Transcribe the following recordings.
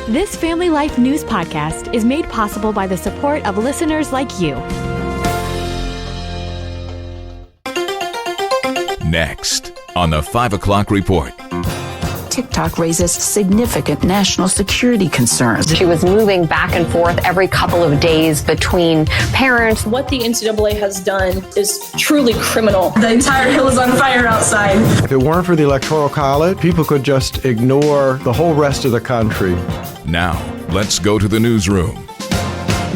This Family Life News podcast is made possible by the support of listeners like you. Next on the 5 o'clock report. TikTok raises significant national security concerns. She was moving back and forth every couple of days between parents. What the NCAA has done is truly criminal. The entire hill is on fire outside. If it weren't for the Electoral College, people could just ignore the whole rest of the country. Now, let's go to the newsroom.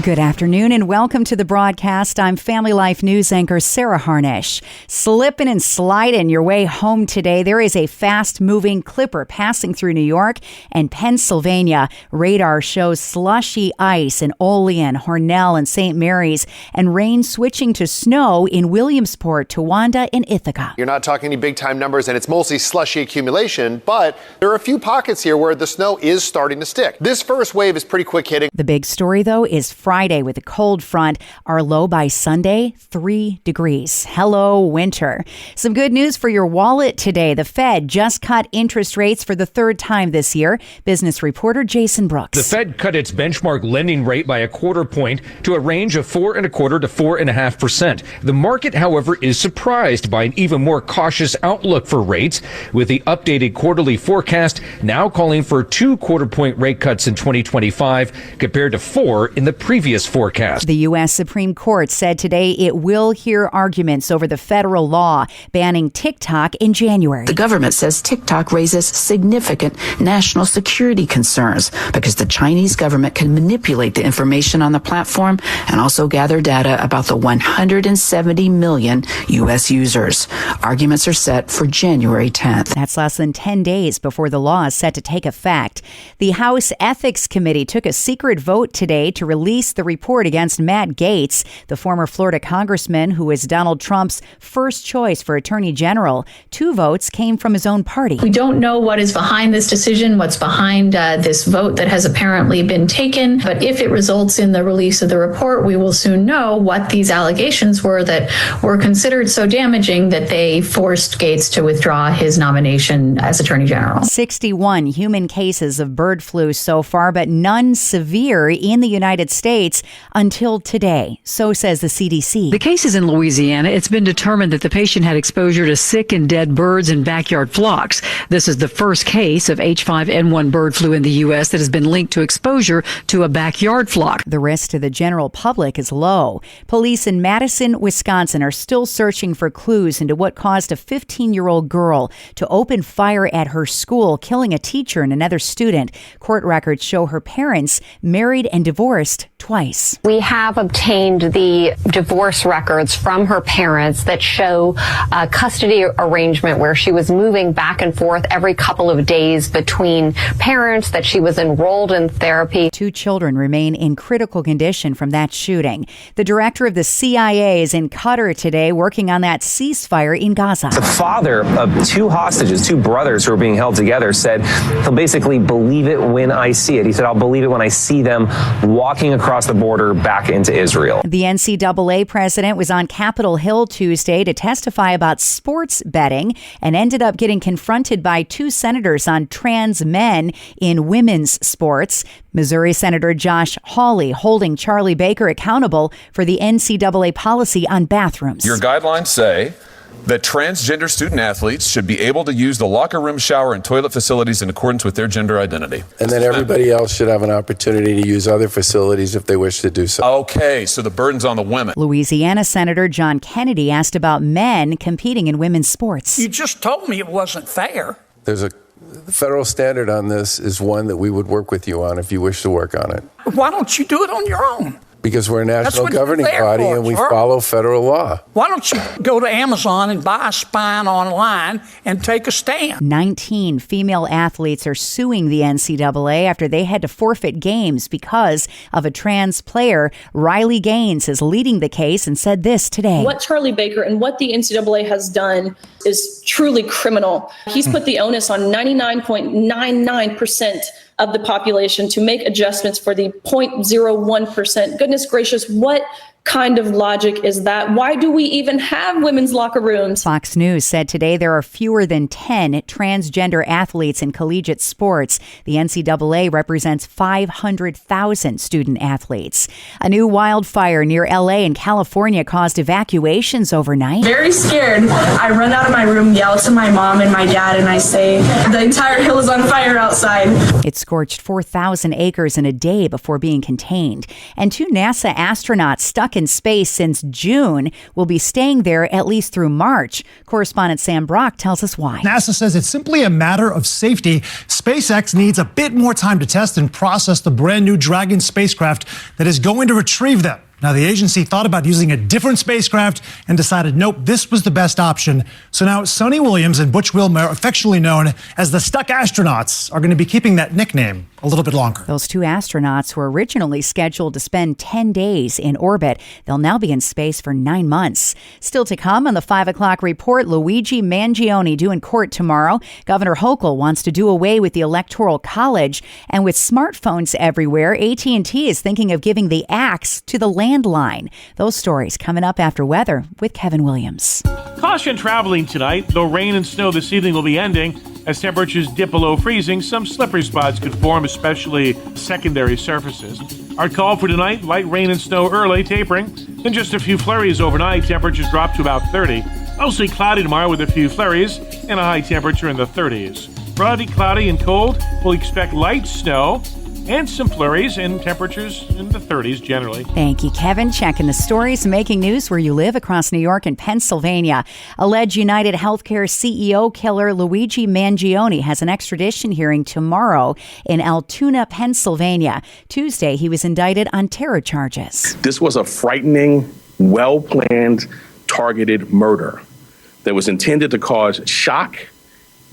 Good afternoon and welcome to the broadcast. I'm Family Life News anchor Sarah Harnish. Slipping and sliding your way home today. There is a fast-moving clipper passing through New York and Pennsylvania. Radar shows slushy ice in Olean, Hornell, and St. Mary's, and rain switching to snow in Williamsport, Towanda, and Ithaca. You're not talking any big-time numbers, and it's mostly slushy accumulation, but there are a few pockets here where the snow is starting to stick. This first wave is pretty quick hitting. The big story, though, is Friday with a cold front. Our low by Sunday, 3 degrees. Hello, winter. Some good news for your wallet today. The Fed just cut interest rates for the third time this year. Business reporter Jason Brooks. The Fed cut its benchmark lending rate by a quarter point to a range of 4.25% to 4.5%. The market, however, is surprised by an even more cautious outlook for rates, with the updated quarterly forecast now calling for 2 quarter-point rate cuts in 2025 compared to 4 in the previous forecast. The U.S. Supreme Court said today it will hear arguments over the federal law banning TikTok in January. The government says TikTok raises significant national security concerns because the Chinese government can manipulate the information on the platform and also gather data about the 170 million U.S. users. Arguments are set for January 10th. That's less than 10 days before the law is set to take effect. The House Ethics Committee took a secret vote today to release the report against Matt Gaetz, the former Florida congressman who is Donald Trump's first choice for attorney general. 2 votes came from his own party. We don't know what is behind this decision, what's behind this vote that has apparently been taken. But if it results in the release of the report, we will soon know what these allegations were that were considered so damaging that they forced Gaetz to withdraw his nomination as attorney general. 61 human cases of bird flu so far, but none severe in the United States until today. So says the CDC. The cases in Louisiana, it's been determined that the patient had exposure to sick and dead birds in backyard flocks. This is the first case of H5N1 bird flu in the U.S. that has been linked to exposure to a backyard flock. The risk to the general public is low. Police in Madison, Wisconsin are still searching for clues into what caused a 15-year-old girl to open fire at her school, killing a teacher and another student. Court records show her parents married and divorced twice. We have obtained the divorce records from her parents that show a custody arrangement where she was moving back and forth every couple of days between parents, that she was enrolled in therapy. 2 children remain in critical condition from that shooting. The director of the CIA is in Qatar today working on that ceasefire in Gaza. The father of 2 hostages, 2 brothers who are being held together, said he'll basically believe it when I see it. He said, I'll believe it when I see them walking across the border back into Israel. The NCAA president was on Capitol Hill Tuesday to testify about sports betting and ended up getting confronted by 2 senators on trans men in women's sports. Missouri Senator Josh Hawley holding Charlie Baker accountable for the NCAA policy on bathrooms. Your guidelines say that transgender student athletes should be able to use the locker room, shower, and toilet facilities in accordance with their gender identity. And then everybody else should have an opportunity to use other facilities if they wish to do so. Okay, so the burden's on the women. Louisiana Senator John Kennedy asked about men competing in women's sports. You just told me it wasn't fair. The federal standard on this is one that we would work with you on if you wish to work on it. Why don't you do it on your own? Because we're a national governing body and we follow federal law. Why don't you go to Amazon and buy a spine online and take a stand? 19 female athletes are suing the NCAA after they had to forfeit games because of a trans player. Riley Gaines is leading the case and said this today. What Charlie Baker and what the NCAA has done is truly criminal. He's put the onus on 99.99% of the population to make adjustments for the 0.01%. Goodness gracious, what kind of logic is that? Why do we even have women's locker rooms? Fox News said today there are fewer than 10 transgender athletes in collegiate sports. The NCAA represents 500,000 student athletes. A new wildfire near LA and California caused evacuations overnight. Very scared. I run out of my room, yell to my mom and my dad, and I say, the entire hill is on fire outside. It scorched 4,000 acres in a day before being contained. And 2 NASA astronauts stuck in space since June will be staying there at least through March. Correspondent Sam Brock tells us why. NASA says it's simply a matter of safety. SpaceX needs a bit more time to test and process the brand new Dragon spacecraft that is going to retrieve them. Now, the agency thought about using a different spacecraft and decided, nope, this was the best option. So now Sonny Williams and Butch Wilmore, affectionately known as the Stuck Astronauts, are going to be keeping that nickname a little bit longer. Those 2 astronauts were originally scheduled to spend 10 days in orbit. They'll now be in space for 9 months. Still to come on the 5 o'clock report, Luigi Mangione due in court tomorrow. Governor Hochul wants to do away with the Electoral College. And with smartphones everywhere, AT&T is thinking of giving the axe to the landline. Those stories coming up after weather with Kevin Williams. Caution traveling tonight, though rain and snow this evening will be ending. As temperatures dip below freezing, some slippery spots could form, especially secondary surfaces. Our call for tonight, light rain and snow early, tapering. Then just a few flurries overnight. Temperatures drop to about 30. Mostly cloudy tomorrow with a few flurries and a high temperature in the 30s. Broadly cloudy and cold. We'll expect light snow and some flurries and temperatures in the 30s generally. Thank you, Kevin. Checking the stories making news where you live across New York and Pennsylvania. Alleged United Healthcare CEO killer Luigi Mangione has an extradition hearing tomorrow in Altoona, Pennsylvania. Tuesday, he was indicted on terror charges. This was a frightening, well-planned, targeted murder that was intended to cause shock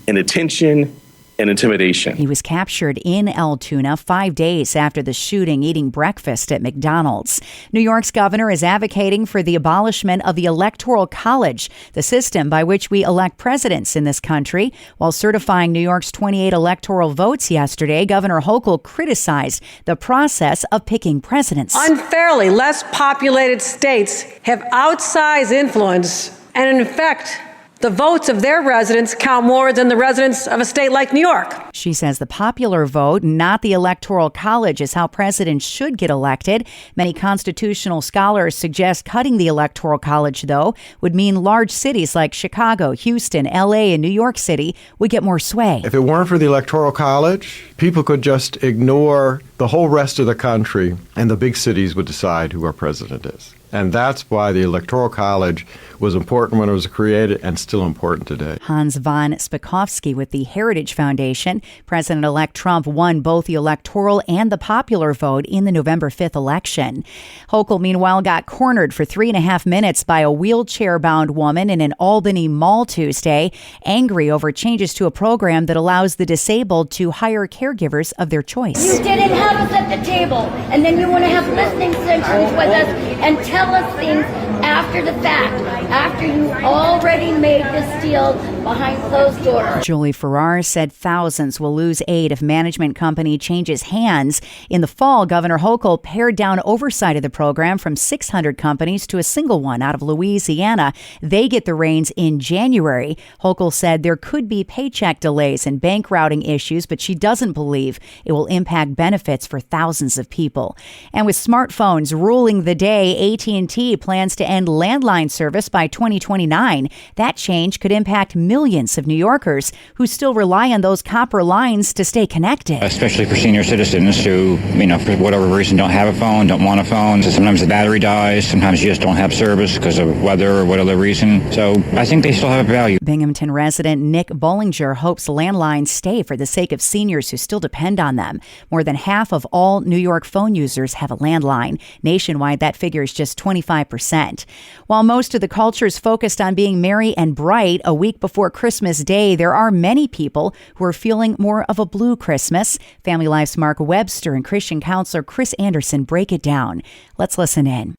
and attention and intimidation. He was captured in Altoona 5 days after the shooting, eating breakfast at McDonald's. New York's governor is advocating for the abolishment of the Electoral College, the system by which we elect presidents in this country. While certifying New York's 28 electoral votes yesterday, Governor Hochul criticized the process of picking presidents. Unfairly less populated states have outsized influence, and in effect, the votes of their residents count more than the residents of a state like New York. She says the popular vote, not the Electoral College, is how presidents should get elected. Many constitutional scholars suggest cutting the Electoral College, though, would mean large cities like Chicago, Houston, LA, and New York City would get more sway. If it weren't for the Electoral College, people could just ignore the whole rest of the country, and the big cities would decide who our president is. And that's why the Electoral College was important when it was created and still important today. Hans von Spakovsky with the Heritage Foundation. President-elect Trump won both the electoral and the popular vote in the November 5th election. Hochul, meanwhile, got cornered for 3.5 minutes by a wheelchair-bound woman in an Albany mall Tuesday, angry over changes to a program that allows the disabled to hire caregivers of their choice. You didn't have us at the table, and then you want to have listening sessions with us and tell us things after the fact, after you already made this deal behind closed doors. Julie Farrar said thousands will lose aid if management company changes hands. In the fall, Governor Hochul pared down oversight of the program from 600 companies to a single one out of Louisiana. They get the reins in January. Hochul said there could be paycheck delays and bank routing issues, but she doesn't believe it will impact benefits for thousands of people. And with smartphones ruling the day, AT&T plans to end landline service by 2029. That change could impact millions of New Yorkers who still rely on those copper lines to stay connected. Especially for senior citizens who, for whatever reason don't have a phone, don't want a phone. So sometimes the battery dies. Sometimes you just don't have service because of weather or whatever reason. So I think they still have value. Binghamton resident Nick Bollinger hopes landlines stay for the sake of seniors who still depend on them. More than half of all New York phone users have a landline. Nationwide, that figure is just 25%. While most of the culture is focused on being merry and bright, a week before Christmas Day, there are many people who are feeling more of a blue Christmas. Family Life's Mark Webster and Christian counselor Chris Anderson break it down. Let's listen in.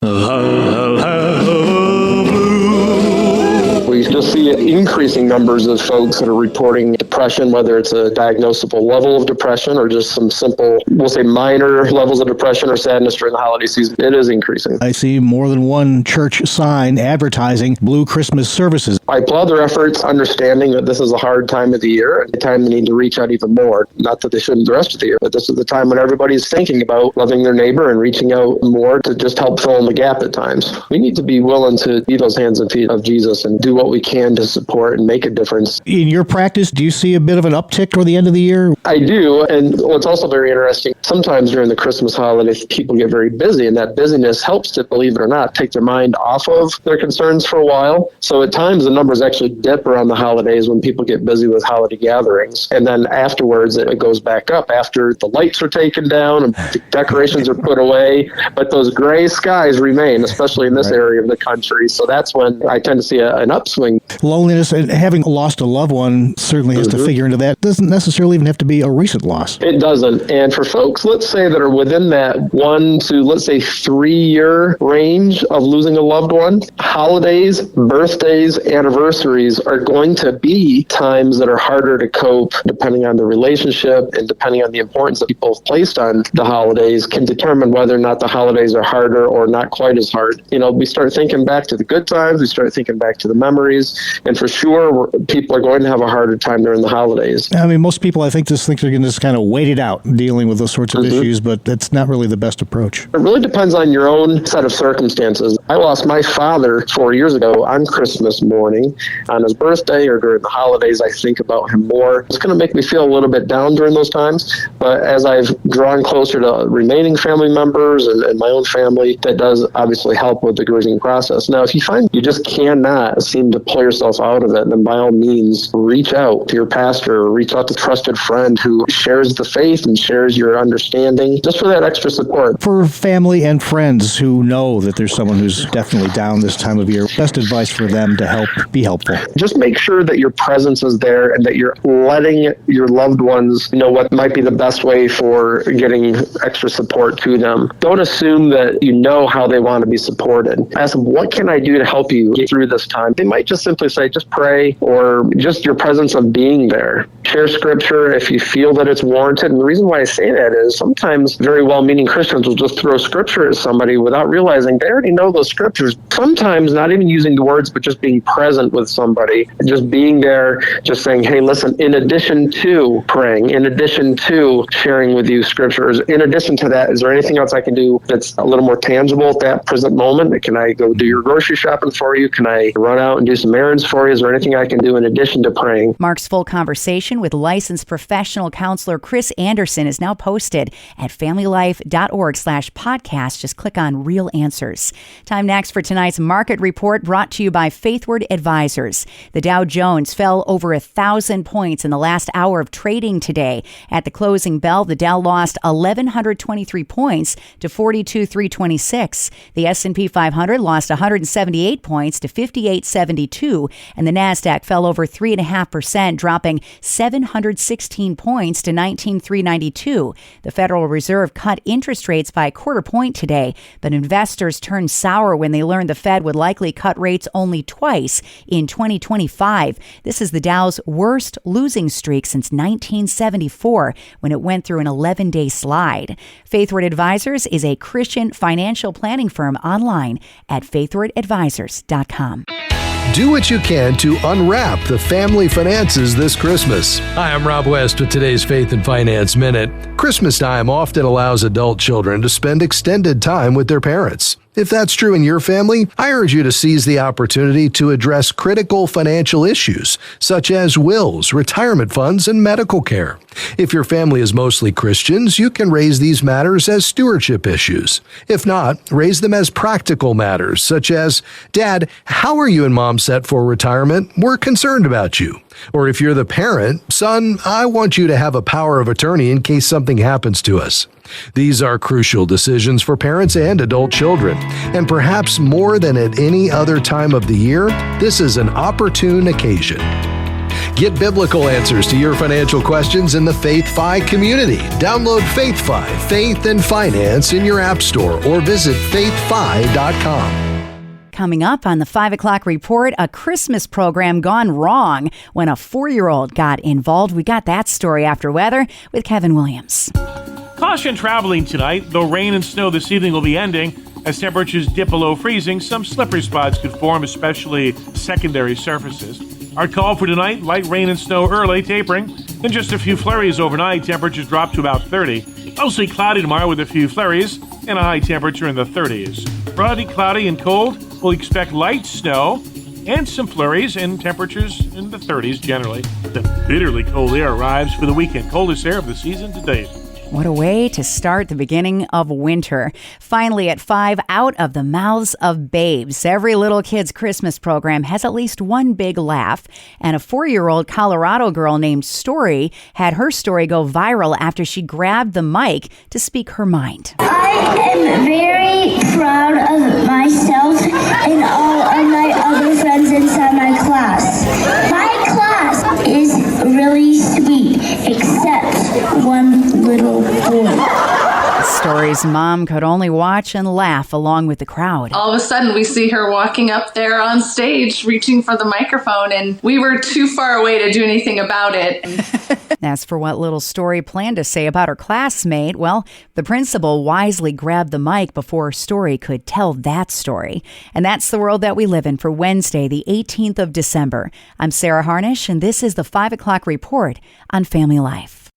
We just see increasing numbers of folks that are reporting depression depression, whether it's a diagnosable level of depression or just some simple, we'll say minor levels of depression or sadness during the holiday season, it is increasing. I see more than one church sign advertising Blue Christmas services. I applaud their efforts, understanding that this is a hard time of the year, a time they need to reach out even more. Not that they shouldn't the rest of the year, but this is the time when everybody's thinking about loving their neighbor and reaching out more to just help fill in the gap at times. We need to be willing to be those hands and feet of Jesus and do what we can to support and make a difference. In your practice, do you see a bit of an uptick toward the end of the year? I do, and what's also very interesting, sometimes during the Christmas holidays, people get very busy, and that busyness helps to, believe it or not, take their mind off of their concerns for a while. So at times, the numbers actually dip around the holidays when people get busy with holiday gatherings, and then afterwards, it goes back up after the lights are taken down and the decorations are put away, but those gray skies remain, especially in this area of the country. So that's when I tend to see an upswing. Loneliness and having lost a loved one certainly has to figure into that. Doesn't necessarily even have to be a recent loss. It doesn't. And for folks, let's say that are within that 1 to, let's say, 3-year range of losing a loved one, holidays, birthdays, anniversaries are going to be times that are harder to cope depending on the relationship and depending on the importance that people have placed on the holidays can determine whether or not the holidays are harder or not quite as hard. You know, we start thinking back to the good times, we start thinking back to the memories, and for sure, people are going to have a harder time during the holidays. I mean, most people, I think, just think they're going to just kind of wait it out dealing with those sorts of issues, but that's not really the best approach. It really depends on your own set of circumstances. I lost my father 4 years ago on Christmas morning. On his birthday or during the holidays, I think about him more. It's going to make me feel a little bit down during those times, but as I've drawn closer to remaining family members and my own family, that does obviously help with the grieving process. Now, if you find you just cannot seem to pull yourself out of it, then by all means, reach out to your pastor or reach out to a trusted friend who shares the faith and shares your understanding, just for that extra support. For family and friends who know that there's someone who's definitely down this time of year, best advice for them to help be helpful. Just make sure that your presence is there and that you're letting your loved ones know what might be the best way for getting extra support to them. Don't assume that you know how they want to be supported. Ask them, what can I do to help you get through this time? They might just simply say, just pray, or just your presence of being there. Share scripture if you feel that it's warranted. And the reason why I say that is sometimes very well-meaning Christians will just throw scripture at somebody without realizing they already know those scriptures. Sometimes not even using the words, but just being present with somebody, just being there, just saying, hey, listen, in addition to praying, in addition to sharing with you scriptures, in addition to that, is there anything else I can do that's a little more tangible at that present moment? Can I go do your grocery shopping for you? Can I run out and do some errands for you? Is there anything I can do in addition to praying? Mark's full conversation with licensed professional counselor Chris Anderson is now posted at familylife.org/podcast. Just click on Real Answers. Time next for tonight's market report brought to you by Faithward Advisors. The Dow Jones fell over 1,000 points in the last hour of trading today. At the closing bell, the Dow lost 1,123 points to 42,326. The S&P 500 lost 178 points to 5872, and the Nasdaq fell over 3.5%, dropping 716 points to 19,392. The Federal Reserve cut interest rates by a quarter point today, but investors turned sour when they learned the Fed would likely cut rates only twice in 2025. This is the Dow's worst losing streak since 1974, when it went through an 11-day slide. Faithward Advisors is a Christian financial planning firm online at faithwardadvisors.com. Do what you can to unwrap the family finances this Christmas. Hi, I'm Rob West with today's Faith and Finance Minute. Christmas time often allows adult children to spend extended time with their parents. If that's true in your family, I urge you to seize the opportunity to address critical financial issues, such as wills, retirement funds, and medical care. If your family is mostly Christians, you can raise these matters as stewardship issues. If not, raise them as practical matters, such as, Dad, how are you and Mom set for retirement? We're concerned about you. Or if you're the parent, Son, I want you to have a power of attorney in case something happens to us. These are crucial decisions for parents and adult children, and perhaps more than at any other time of the year, this is an opportune occasion. Get biblical answers to your financial questions in the FaithFi community. Download FaithFi, Faith and Finance in your app store or visit faithfi.com. Coming up on the 5 o'clock report, a Christmas program gone wrong when a 4-year-old got involved. We got that story after weather with Kevin Williams. Caution traveling tonight, though rain and snow this evening will be ending. As temperatures dip below freezing, some slippery spots could form, especially secondary surfaces. Our call for tonight, light rain and snow early, tapering. Then just a few flurries overnight. Temperatures drop to about 30. Mostly cloudy tomorrow with a few flurries and a high temperature in the 30s. Friday, cloudy and cold. We'll expect light snow and some flurries and temperatures in the 30s generally. The bitterly cold air arrives for the weekend. Coldest air of the season to date. What a way to start the beginning of winter. Finally, at 5, out of the mouths of babes. Every little kid's Christmas program has at least one big laugh. And a 4-year-old Colorado girl named Story had her story go viral after she grabbed the mic to speak her mind. I am very proud of myself and all of my other friends inside my class. My class is really sweet, except one little boy. Story's mom could only watch and laugh along with the crowd. All of a sudden, we see her walking up there on stage, reaching for the microphone, and we were too far away to do anything about it. As for what little Story planned to say about her classmate, well, the principal wisely grabbed the mic before Story could tell that story. And that's the world that we live in for Wednesday, the 18th of December. I'm Sarah Harnish, and this is the 5 o'clock report on Family Life.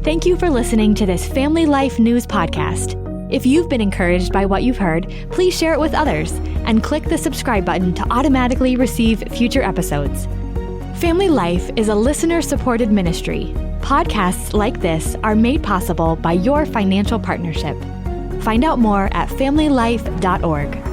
Thank you for listening to this Family Life News podcast. If you've been encouraged by what you've heard, please share it with others and click the subscribe button to automatically receive future episodes. Family Life is a listener-supported ministry. Podcasts like this are made possible by your financial partnership. Find out more at familylife.org.